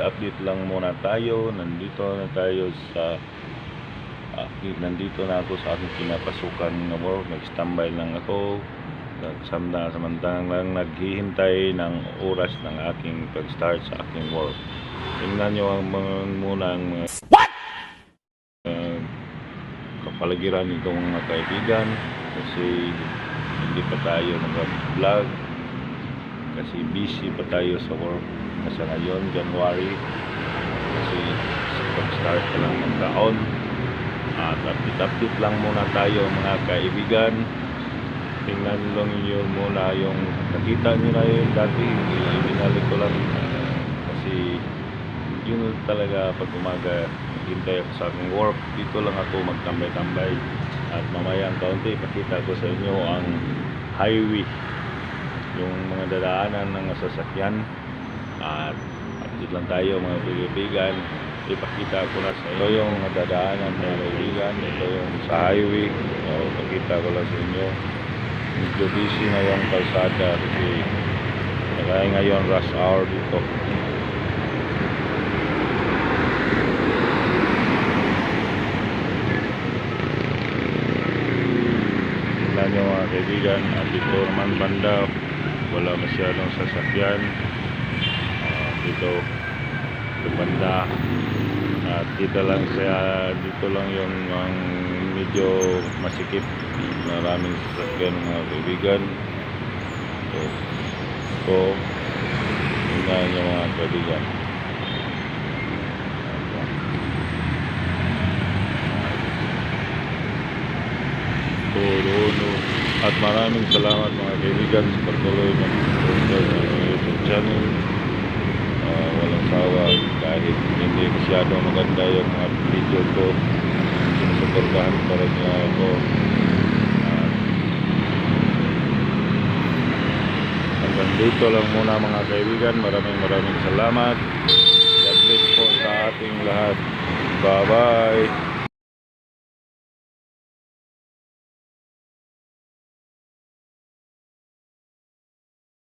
update lang muna tayo. Nandito na tayo sa nandito na ako sa aking pinapasukan na work. Nag-standby lang ako. Samantalang lang naghihintay ng oras ng aking pag-start sa aking work. Tingnan nyo muna ang kapaligiran nitong mga kaibigan, kasi hindi pa tayo nag-vlog kasi busy pa tayo sa work kasi ngayon January, kasi pag-start pa lang ng taon. At update lang muna tayo mga kaibigan. Tingnan lang yun muna yung nakita nyo na yun dati, binalik ko lang kasi yun talaga pag umaga hintay ako sa aking work. Dito lang ako magtambay-tambay at mamayang kaunti ipakita ko sa inyo ang highway, yung mga dadaanan ng sasakyan. At update lang tayo mga kaibigan. Ipakita ko na sa inyo yung mga dadaanan mga kaibigan. Ito yung sa highway, ipakita ko lang sa inyo. Medyo busy na yung kalsada kasi ngayon rush hour dito. Tingnan nyo mga kaibigan, at dito naman banda wala masyadong sasakyan. Dito banda, at dito lang yung medyo masikip, maraming sasakyan mga kaibigan. So tingnan nyo mga kaibigan. At maraming salamat mga kaibigan sa pagtuloy ng YouTube channel. Walang sawa kahit hindi masyadong maganda yung mga video ko, sinusuportahan pa rin niya ako. Hanggang dito lang muna mga kaibigan. Maraming salamat. God bless po sa ating lahat. Bye bye.